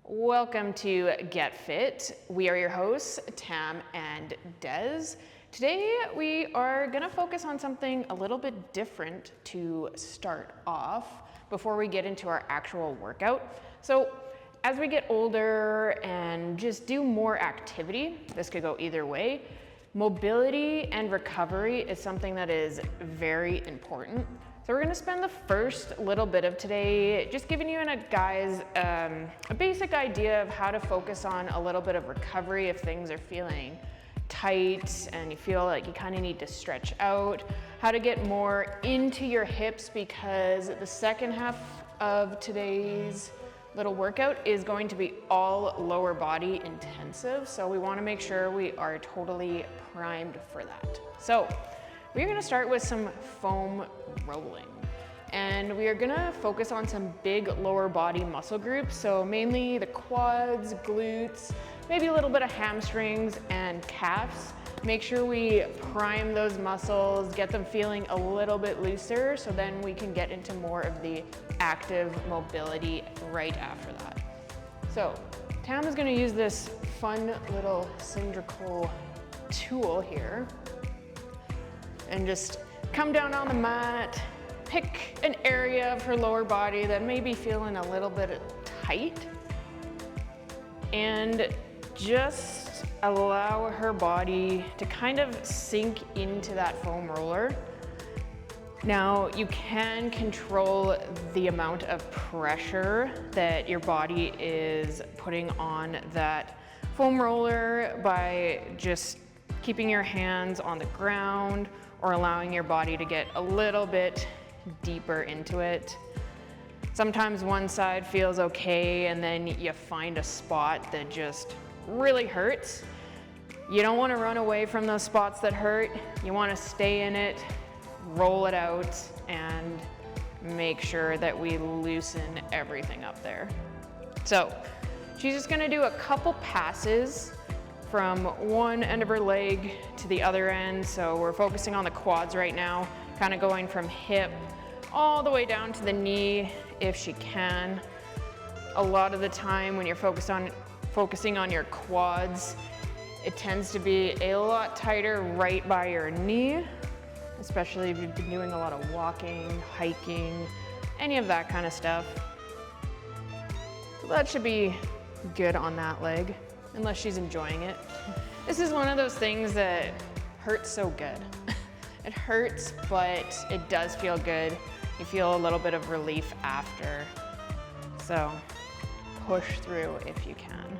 Welcome to Get Fit. We are your hosts, Tam and Des. Today we are gonna focus on something a little bit different to start off before we get into our actual workout. So as we get older and just do more activity, this could go either way, mobility and recovery is something that is very important. So we're gonna spend the first little bit of today just giving you guys a basic idea of how to focus on a little bit of recovery if things are feeling tight and you feel like you kind of need to stretch out, how to get more into your hips, because the second half of today's little workout is going to be all lower body intensive. So we want to make sure we are totally primed for that. So we're going to start with some foam rolling, and we are going to focus on some big lower body muscle groups. So mainly the quads, glutes, maybe a little bit of hamstrings and calves. Make sure we prime those muscles, get them feeling a little bit looser, so then we can get into more of the active mobility right after that. So Tam is going to use this fun little cylindrical tool here and just come down on the mat, pick an area of her lower body that may be feeling a little bit tight, and just allow her body to kind of sink into that foam roller. Now, you can control the amount of pressure that your body is putting on that foam roller by just keeping your hands on the ground or allowing your body to get a little bit deeper into it. Sometimes one side feels okay and then you find a spot that just really hurts. You don't want to run away from those spots that hurt. You want to stay in it, roll it out, and make sure that we loosen everything up there. So she's just going to do a couple passes from one end of her leg to the other end. So we're focusing on the quads right now, kind of going from hip all the way down to the knee if she can. A lot of the time when you're focusing on your quads, it tends to be a lot tighter right by your knee, especially if you've been doing a lot of walking, hiking, any of that kind of stuff. So that should be good on that leg, unless she's enjoying it. This is one of those things that hurts so good. It hurts, but it does feel good. You feel a little bit of relief after. So push through if you can.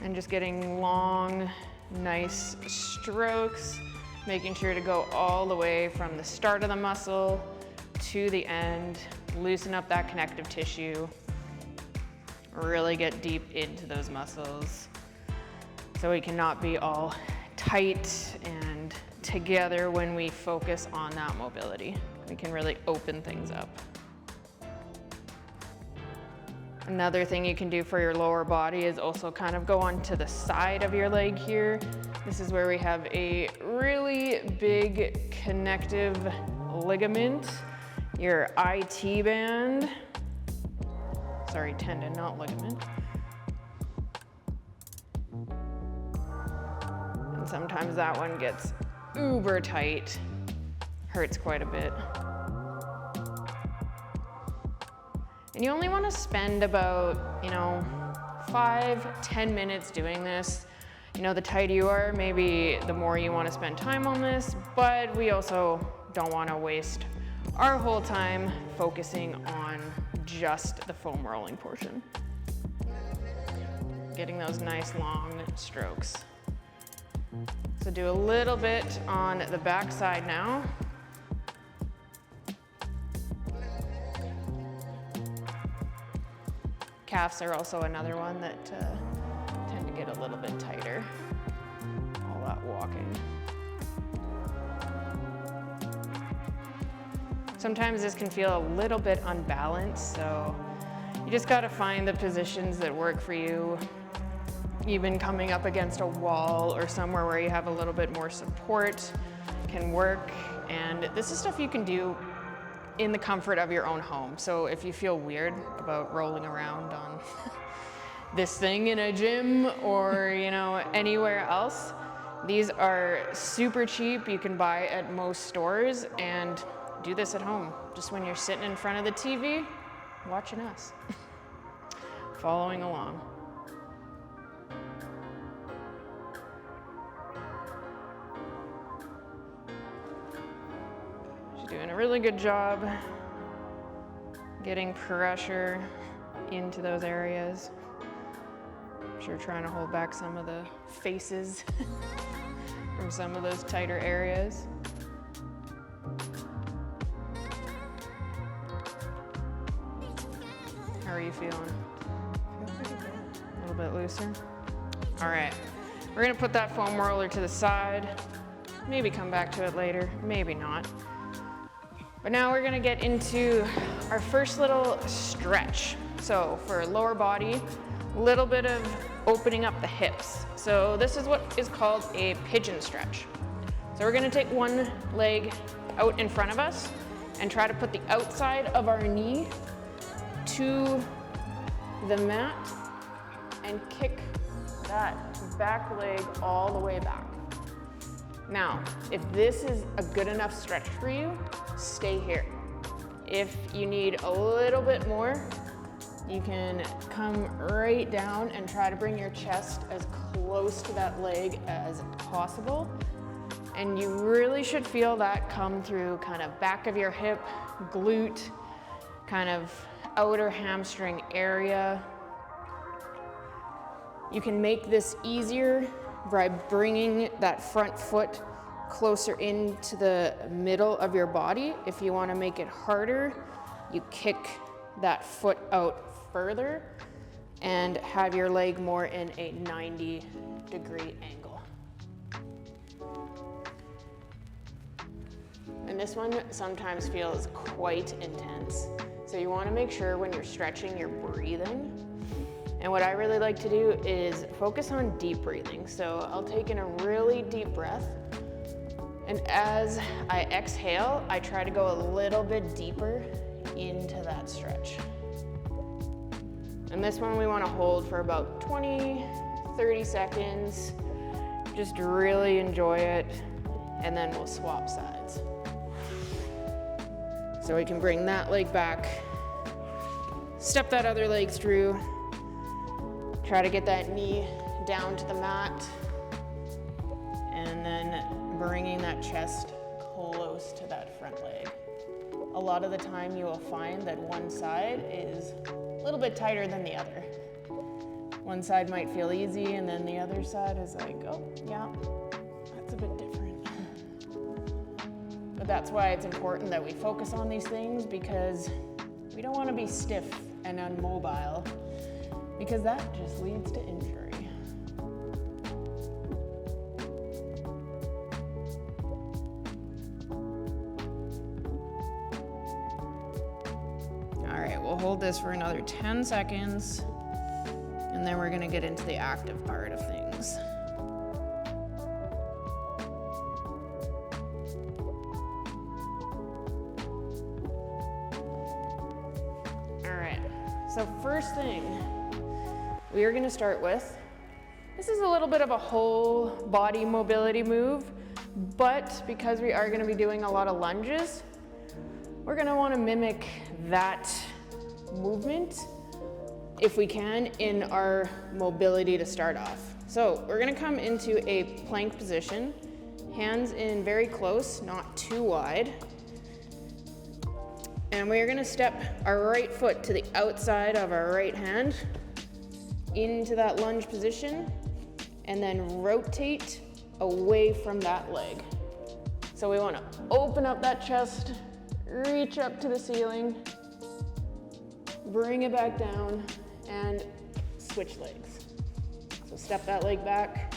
And just getting long, nice strokes, making sure to go all the way from the start of the muscle to the end, loosen up that connective tissue, really get deep into those muscles so we cannot be all tight and together when we focus on that mobility. We can really open things up. Another thing you can do for your lower body is also kind of go onto the side of your leg here. This is where we have a really big connective ligament, your IT band. Sorry, tendon, not ligament. And sometimes that one gets uber tight, hurts quite a bit. And you only want to spend about, 5-10 minutes doing this. The tighter you are, maybe the more you want to spend time on this, but we also don't want to waste our whole time focusing on just the foam rolling portion. Getting those nice long strokes. So do a little bit on the back side now. Calves are also another one that tend to get a little bit tighter, all that walking. Sometimes this can feel a little bit unbalanced, so you just gotta find the positions that work for you. Even coming up against a wall or somewhere where you have a little bit more support can work. And this is stuff you can do in the comfort of your own home. So if you feel weird about rolling around on this thing in a gym or, you know, anywhere else, these are super cheap. You can buy at most stores and do this at home. Just when you're sitting in front of the TV, watching us, following along. She's doing a really good job getting pressure into those areas. I'm sure trying to hold back some of the faces from some of those tighter areas. How are you feeling? Feel pretty good. A little bit looser? All right, we're gonna put that foam roller to the side. Maybe come back to it later, maybe not. But now we're gonna get into our first little stretch. So for lower body, a little bit of opening up the hips. So this is what is called a pigeon stretch. So we're gonna take one leg out in front of us and try to put the outside of our knee to the mat and kick that back leg all the way back. Now, if this is a good enough stretch for you, stay here. If you need a little bit more, you can come right down and try to bring your chest as close to that leg as possible. And you really should feel that come through kind of back of your hip, glute, kind of outer hamstring area. You can make this easier by bringing that front foot closer into the middle of your body. If you want to make it harder, you kick that foot out further and have your leg more in a 90-degree angle. And this one sometimes feels quite intense. So you want to make sure when you're stretching, you're breathing. And what I really like to do is focus on deep breathing. So I'll take in a really deep breath. And as I exhale, I try to go a little bit deeper into that stretch. And this one we want to hold for about 20, 30 seconds. Just really enjoy it. And then we'll swap sides. So we can bring that leg back, step that other leg through, try to get that knee down to the mat, and then bringing that chest close to that front leg. A lot of the time you will find that one side is a little bit tighter than the other. One side might feel easy and then the other side is like, oh yeah, that's a bit different. But that's why it's important that we focus on these things, because we don't want to be stiff and immobile, because that just leads to injury. All right, we'll hold this for another 10 seconds, and then we're gonna get into the active part of things. So first thing we are gonna start with, this is a little bit of a whole body mobility move, but because we are gonna be doing a lot of lunges, we're gonna wanna mimic that movement, if we can, in our mobility to start off. So we're gonna come into a plank position, hands in very close, not too wide. And we're gonna step our right foot to the outside of our right hand into that lunge position, and then rotate away from that leg. So we wanna open up that chest, reach up to the ceiling, bring it back down, and switch legs. So step that leg back,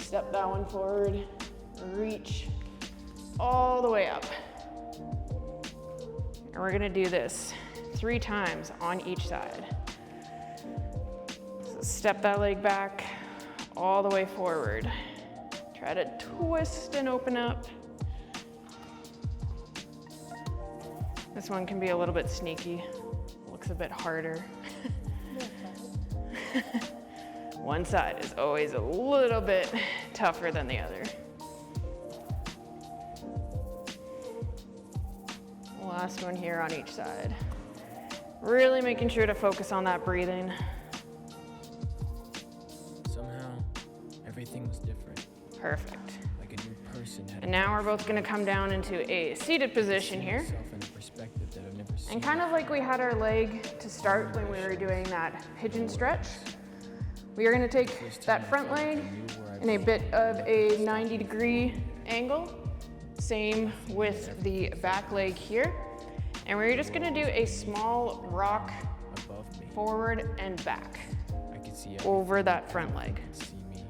step that one forward, reach all the way up. And we're gonna do this 3 times on each side. So step that leg back all the way forward. Try to twist and open up. This one can be a little bit sneaky. Looks a bit harder. One side is always a little bit tougher than the other. Last one here on each side. Really making sure to focus on that breathing. Somehow, everything was different. Perfect. Like a new person had. And now we're both gonna come down into a seated position here. myself in a perspective that I've never seen. And kind of like we had our leg to start when we were doing that pigeon stretch, we are gonna take that front leg in a bit of a 90-degree angle. Same with the back leg here. And we're just gonna do a small rock above me. forward and back I could see over that front leg. see me.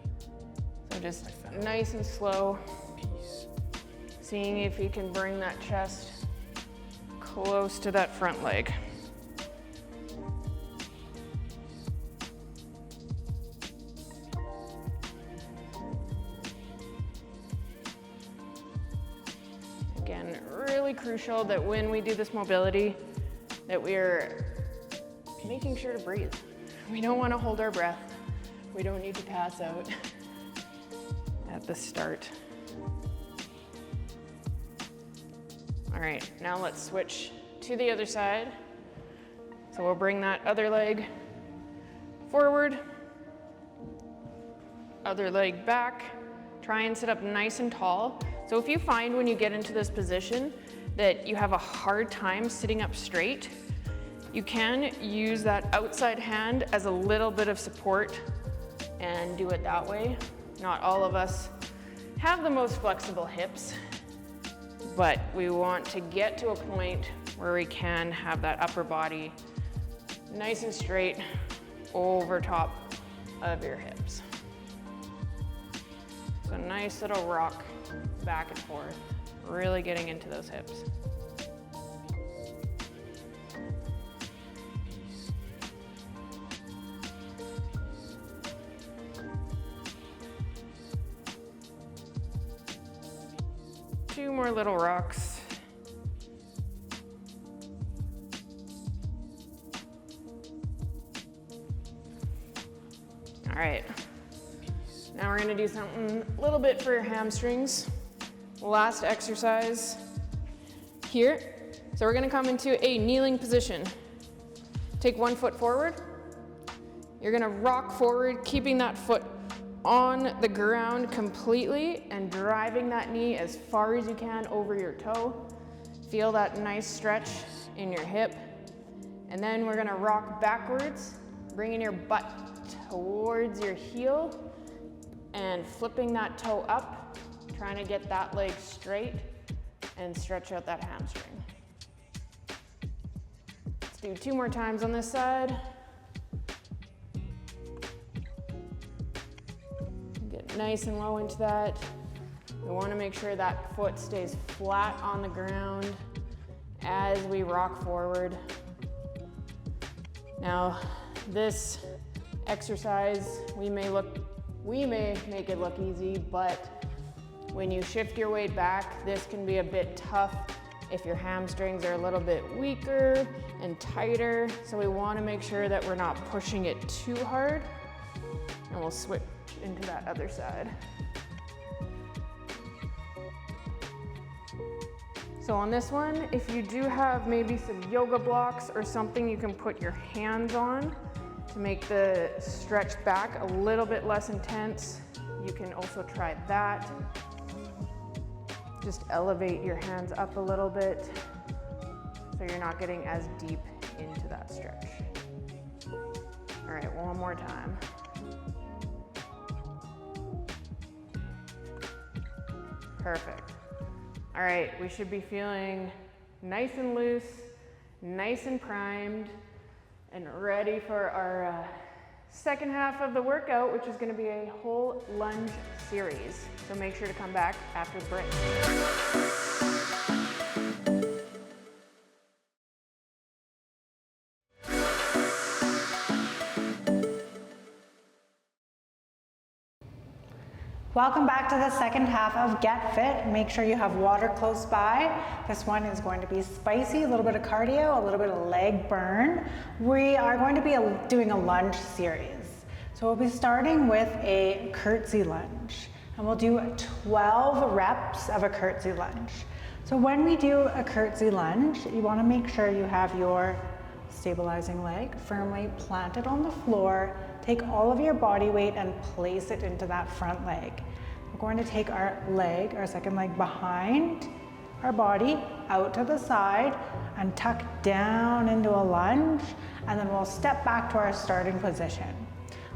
So just nice and slow, Peace. seeing if you can bring that chest close to that front leg. Again, really crucial that when we do this mobility, that we're making sure to breathe. We don't want to hold our breath. We don't need to pass out at the start. All right, now let's switch to the other side. So we'll bring that other leg forward, other leg back. Try and sit up nice and tall. So if you find when you get into this position that you have a hard time sitting up straight, you can use that outside hand as a little bit of support and do it that way. Not all of us have the most flexible hips, but we want to get to a point where we can have that upper body nice and straight over top of your hips. So nice little rock back and forth, really getting into those hips. Two more little rocks. All right. Now we're gonna do something a little bit for your hamstrings. Last exercise here. So we're gonna come into a kneeling position. Take one foot forward. You're gonna rock forward, keeping that foot on the ground completely and driving that knee as far as you can over your toe. Feel that nice stretch in your hip. And then we're gonna rock backwards, bringing your butt towards your heel and flipping that toe up, trying to get that leg straight and stretch out that hamstring. Let's do two more times on this side. Get nice and low into that. We want to make sure that foot stays flat on the ground as we rock forward. Now, this exercise, we may make it look easy, but when you shift your weight back, this can be a bit tough if your hamstrings are a little bit weaker and tighter. So we want to make sure that we're not pushing it too hard. And we'll switch into that other side. So on this one, if you do have maybe some yoga blocks or something you can put your hands on to make the stretch back a little bit less intense, you can also try that. Just elevate your hands up a little bit so you're not getting as deep into that stretch. All right, one more time. Perfect. All right, we should be feeling nice and loose, nice and primed, and ready for our second half of the workout, which is gonna be a whole lunge series. So make sure to come back after the break. Welcome back to the second half of Get Fit. Make sure you have water close by. This one is going to be spicy, a little bit of cardio, a little bit of leg burn. We are going to be doing a lunge series. So we'll be starting with a curtsy lunge, and we'll do 12 reps of a curtsy lunge. So when we do a curtsy lunge, you want to make sure you have your stabilizing leg firmly planted on the floor. Take all of your body weight and place it into that front leg. We're going to take our leg, our second leg, behind our body, out to the side, and tuck down into a lunge, and then we'll step back to our starting position.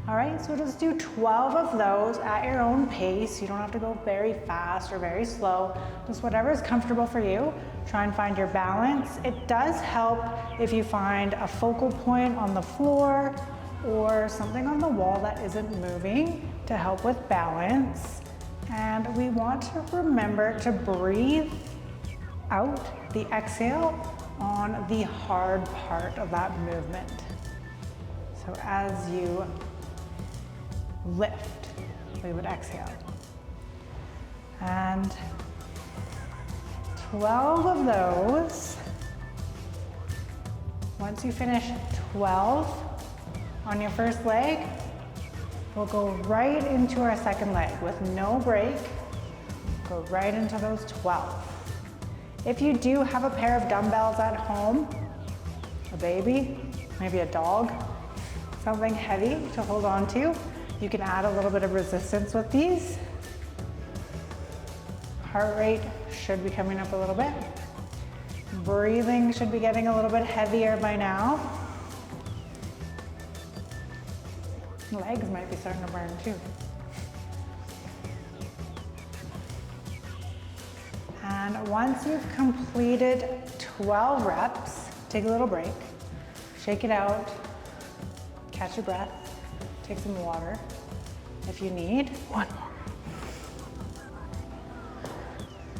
All right, so just do 12 of those at your own pace. You don't have to go very fast or very slow, just whatever is comfortable for you. Try and find your balance. It does help if you find a focal point on the floor or something on the wall that isn't moving to help with balance. And we want to remember to breathe out the exhale on the hard part of that movement. So as you lift, we would exhale. And 12 of those. Once you finish 12 on your first leg, we'll go right into our second leg with no break. Go right into those 12. If you do have a pair of dumbbells at home, a baby, maybe a dog, something heavy to hold on to, you can add a little bit of resistance with these. Heart rate should be coming up a little bit. Breathing should be getting a little bit heavier by now. Legs might be starting to burn too. And once you've completed 12 reps, take a little break, shake it out, catch your breath, take some water if you need. One more.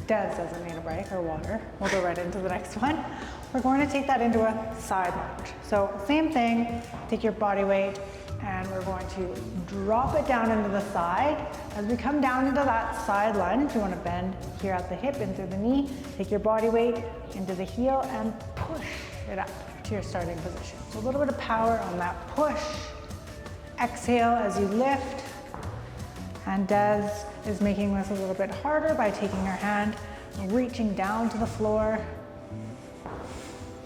Des doesn't need a break or water. We'll go right into the next one. We're going to take that into a side lunge. So same thing, take your body weight, and we're going to drop it down into the side. As we come down into that side lunge, you want to bend here at the hip into the knee, take your body weight into the heel and push it up to your starting position. So a little bit of power on that push. Exhale as you lift. And Des is making this a little bit harder by taking her hand and reaching down to the floor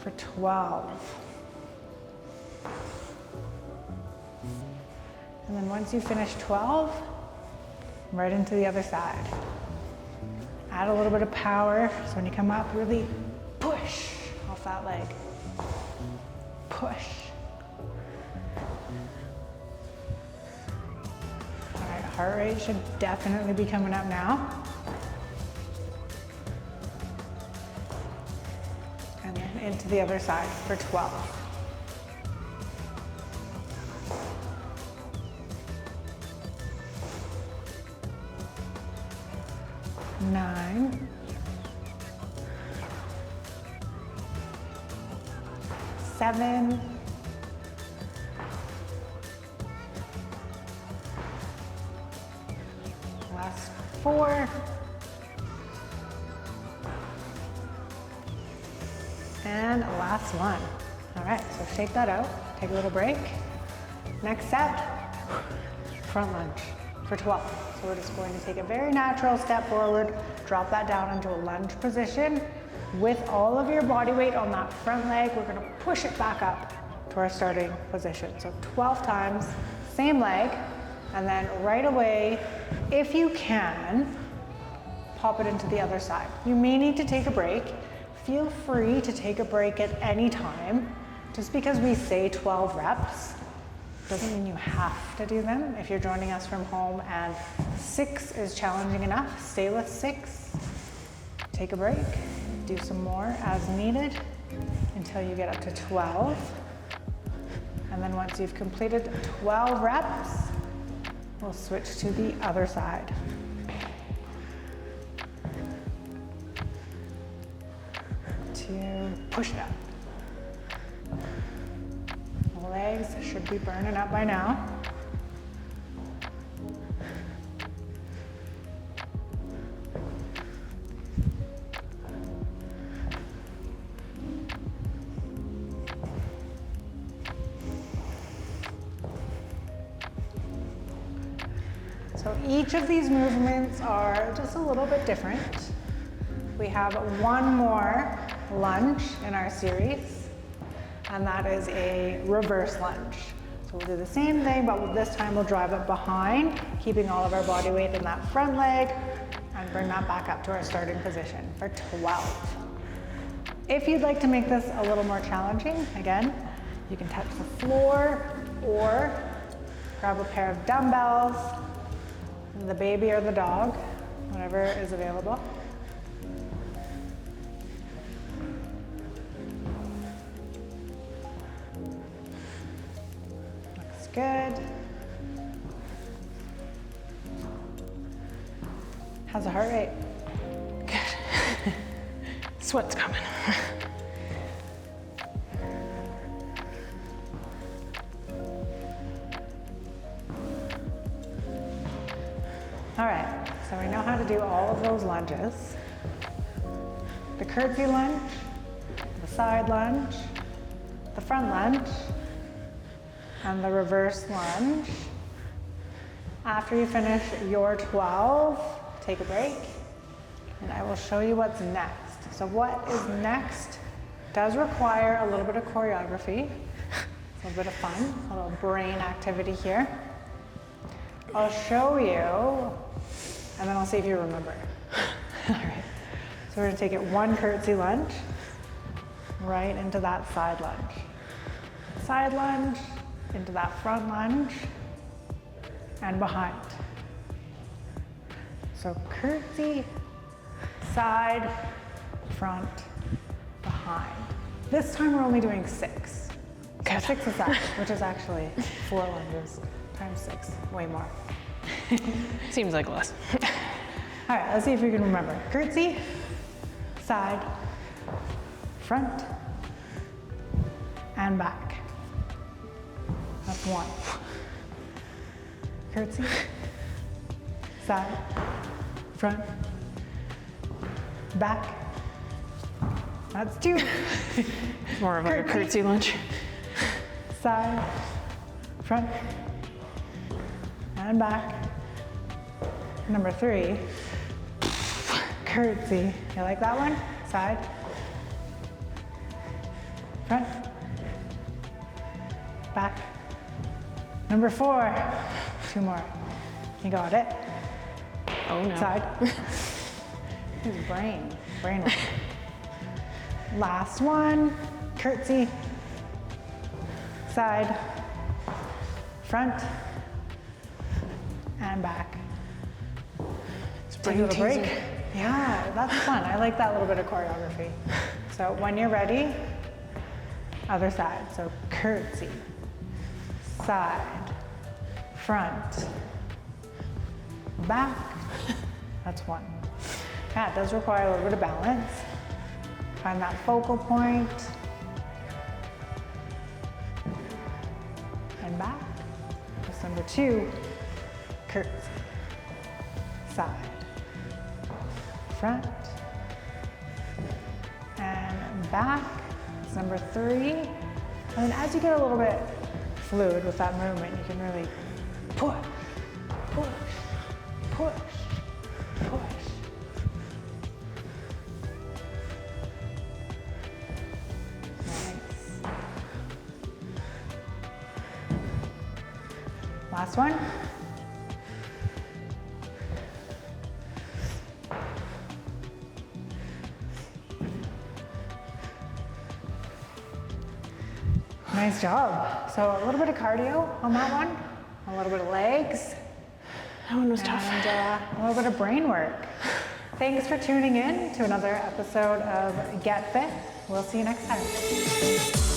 for 12. And then once you finish 12, right into the other side. Add a little bit of power, so when you come up, really push off that leg. Push. All right, heart rate should definitely be coming up now. And then into the other side for 12. 9, 7, 4, and last one. All right, so shake that out, take a little break. Next set, front lunge for 12. So we're just going to take a very natural step forward, drop that down into a lunge position. With all of your body weight on that front leg, we're gonna push it back up to our starting position. So 12 times, same leg, and then right away, if you can, pop it into the other side. You may need to take a break. Feel free to take a break at any time. Just because we say 12 reps, doesn't mean you have to do them. If you're joining us from home and 6 is challenging enough, stay with 6. Take a break, do some more as needed until you get up to 12. And then once you've completed 12 reps, we'll switch to the other side. To push it up. Legs should be burning up by now. So each of these movements are just a little bit different. We have one more lunge in our series, and that is a reverse lunge. So we'll do the same thing, but this time we'll drive it behind, keeping all of our body weight in that front leg, and bring that back up to our starting position for 12. If you'd like to make this a little more challenging, again, you can touch the floor or grab a pair of dumbbells, the baby or the dog, whatever is available. Looks good. How's the heart rate? Good. Sweat's coming. All right, so we know how to do all of those lunges. The curtsy lunge, the side lunge, the front lunge, and the reverse lunge. After you finish your 12, take a break, and I will show you what's next. So what is next does require a little bit of choreography, a little bit of fun, a little brain activity here. I'll show you, and then I'll see if you remember. All right, so we're gonna take it one curtsy lunge, right into that side lunge. Side lunge, into that front lunge, and behind. So curtsy, side, front, behind. This time we're only doing 6. So 6 is that, which is actually 4 lunges times 6, way more. Seems like less. All right, let's see if we can remember. Curtsy, side, front, and back. That's 1. Curtsy, side, front, back. That's 2. More of like a curtsy lunge. Side, front, and back. Number 3, curtsy. You like that one? Side, front, back. Number 4, 2 more. You got it? Oh no. Side. His brain work. Last one, curtsy, side, front, and back. Take a little break. Yeah, that's fun. I like that little bit of choreography. So when you're ready, other side. So curtsy, side, front, back. That's 1. Yeah, it does require a little bit of balance. Find that focal point. And back. That's number 2, curtsy, side, front, and back. That's number 3. And then as you get a little bit fluid with that movement, you can really push, push, push, push. Nice. Last one. Nice job. So a little bit of cardio on that one, a little bit of legs. That one was tough. And a little bit of brain work. Thanks for tuning in to another episode of Get Fit. We'll see you next time.